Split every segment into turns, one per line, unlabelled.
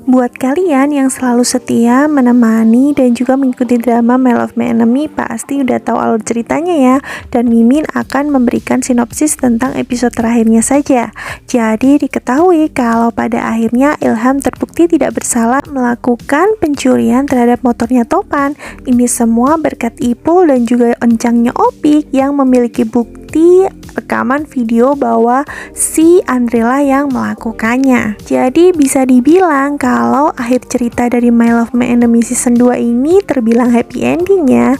Buat kalian yang selalu setia menemani dan juga mengikuti drama My Love My Enemy, pasti udah tahu alur ceritanya ya. Dan Mimin akan memberikan sinopsis tentang episode terakhirnya saja. Jadi diketahui kalau pada akhirnya Ilham terbukti tidak bersalah melakukan pencurian terhadap motornya Topan. Ini semua berkat Ipul dan juga encangnya Opik yang memiliki bukti rekaman video bahwa si Andrella yang melakukannya. Jadi bisa dibilang kalau akhir cerita dari My Love My Enemy season 2 ini terbilang happy ending ya.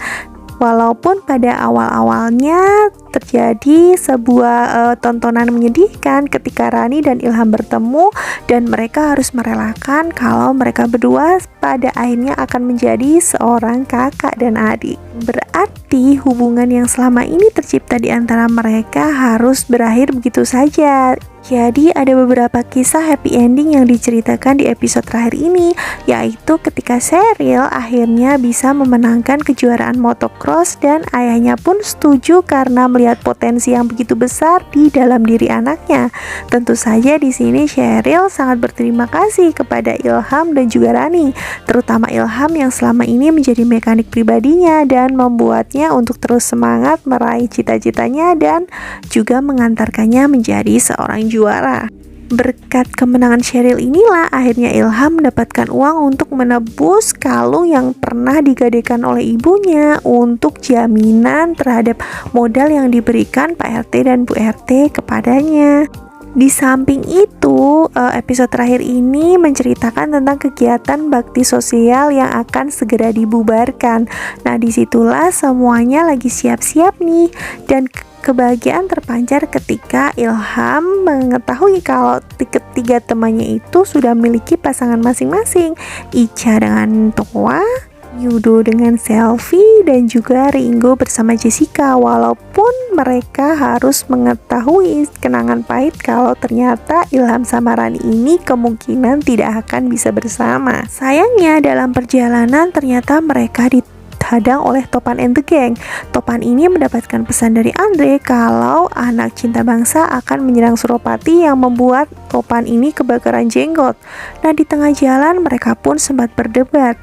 Walaupun pada awal-awalnya terjadi sebuah tontonan menyedihkan ketika Rani dan Ilham bertemu dan mereka harus merelakan kalau mereka berdua pada akhirnya akan menjadi seorang kakak dan adik. Berarti hubungan yang selama ini tercipta di antara mereka harus berakhir begitu saja. Jadi ada beberapa kisah happy ending yang diceritakan di episode terakhir ini, yaitu ketika Sheryl akhirnya bisa memenangkan kejuaraan motocross dan ayahnya pun setuju karena melihat potensi yang begitu besar di dalam diri anaknya. Tentu saja di sini Sheryl sangat berterima kasih kepada Ilham dan juga Rani, terutama Ilham yang selama ini menjadi mekanik pribadinya dan membuatnya untuk terus semangat meraih cita-citanya dan juga mengantarkannya menjadi seorang juara. Berkat kemenangan Sheryl inilah akhirnya Ilham mendapatkan uang untuk menebus kalung yang pernah digadaikan oleh ibunya untuk jaminan terhadap modal yang diberikan Pak RT dan Bu RT kepadanya. Di samping itu, episode terakhir ini menceritakan tentang kegiatan bakti sosial yang akan segera dibubarkan. Nah, disitulah semuanya lagi siap-siap nih, dan kebahagiaan terpancar ketika Ilham mengetahui kalau ketiga temannya itu sudah memiliki pasangan masing-masing. Ica dengan Toa, Yudo dengan Selfie, dan juga Ringo bersama Jessica. Walaupun mereka harus mengetahui kenangan pahit kalau ternyata Ilham sama Rani ini kemungkinan tidak akan bisa bersama. Sayangnya dalam perjalanan ternyata mereka dihadang oleh Topan and the Gang. Topan ini mendapatkan pesan dari Andre kalau anak cinta bangsa akan menyerang Suropati yang membuat Topan ini kebakaran jenggot. Nah, di tengah jalan mereka pun sempat berdebat.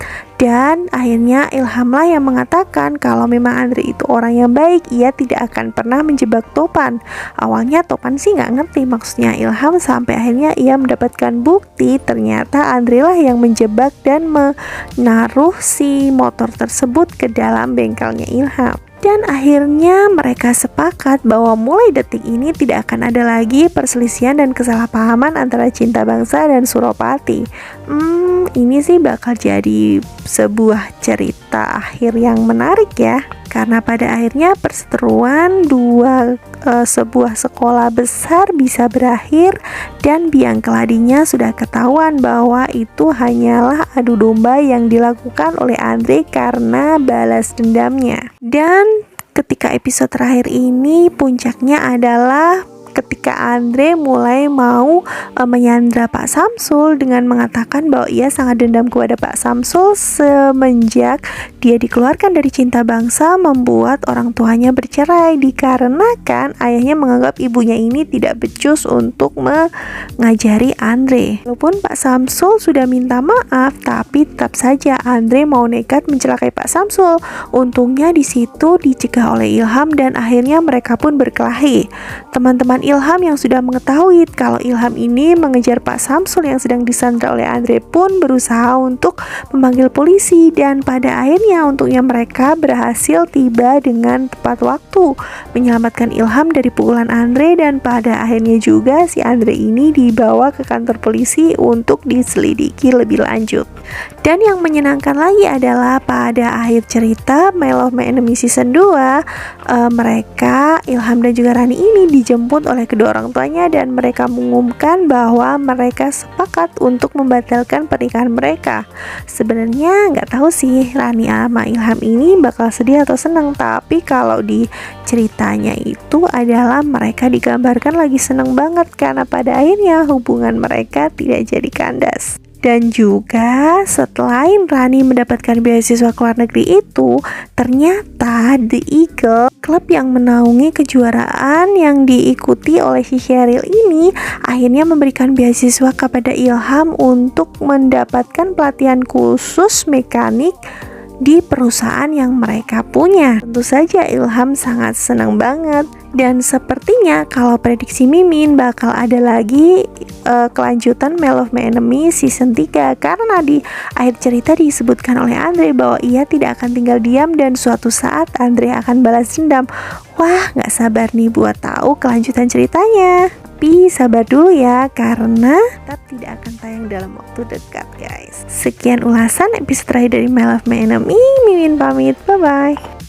Dan akhirnya Ilhamlah yang mengatakan kalau memang Andre itu orang yang baik, ia tidak akan pernah menjebak Topan. Awalnya Topan sih nggak ngerti maksudnya Ilham, sampai akhirnya ia mendapatkan bukti ternyata Andre lah yang menjebak dan menaruh si motor tersebut ke dalam bengkelnya Ilham. Dan akhirnya mereka sepakat bahwa mulai detik ini tidak akan ada lagi perselisihan dan kesalahpahaman antara Cinta Bangsa dan Suropati. Ini sih bakal jadi sebuah cerita akhir yang menarik ya. Karena pada akhirnya perseteruan sebuah sekolah besar bisa berakhir dan biang keladinya sudah ketahuan bahwa itu hanyalah adu domba yang dilakukan oleh Andre karena balas dendamnya. Dan ketika episode terakhir ini puncaknya adalah ketika Andre mulai mau menyandra Pak Samsul dengan mengatakan bahwa ia sangat dendam kepada Pak Samsul semenjak dia dikeluarkan dari Cinta Bangsa membuat orang tuanya bercerai dikarenakan ayahnya menganggap ibunya ini tidak becus untuk mengajari Andre. Walaupun Pak Samsul sudah minta maaf, tapi tetap saja Andre mau nekat mencelakai Pak Samsul. Untungnya di situ dicegah oleh Ilham dan akhirnya mereka pun berkelahi. Teman-teman Ilham yang sudah mengetahui kalau Ilham ini mengejar Pak Samsul yang sedang disandra oleh Andre pun berusaha untuk memanggil polisi, dan pada akhirnya untungnya mereka berhasil tiba dengan tepat waktu menyelamatkan Ilham dari pukulan Andre, dan pada akhirnya juga si Andre ini dibawa ke kantor polisi untuk diselidiki lebih lanjut. Dan yang menyenangkan lagi adalah pada akhir cerita My Love My Enemy season 2 mereka, Ilham dan juga Rani ini dijemput oleh kedua orang tuanya dan mereka mengumumkan bahwa mereka sepakat untuk membatalkan pernikahan mereka. Sebenarnya nggak tahu sih Rani sama Ilham ini bakal sedih atau senang, tapi kalau di ceritanya itu adalah mereka digambarkan lagi senang banget karena pada akhirnya hubungan mereka tidak jadi kandas. Dan juga selain Rani mendapatkan beasiswa ke luar negeri itu, ternyata The Eagle, klub yang menaungi kejuaraan yang diikuti oleh si Sheryl ini, akhirnya memberikan beasiswa kepada Ilham untuk mendapatkan pelatihan khusus mekanik di perusahaan yang mereka punya. Tentu saja Ilham sangat senang banget. Dan sepertinya kalau prediksi Mimin bakal ada lagi kelanjutan Mail of My Enemy season 3, karena di akhir cerita disebutkan oleh Andre bahwa ia tidak akan tinggal diam dan suatu saat Andre akan balas dendam. Wah, gak sabar nih buat tahu kelanjutan ceritanya. Tapi sabar dulu ya, karena tetap tidak akan tayang dalam waktu dekat guys. Sekian ulasan episode terakhir dari My Love My Enemy. Mimin pamit, bye bye.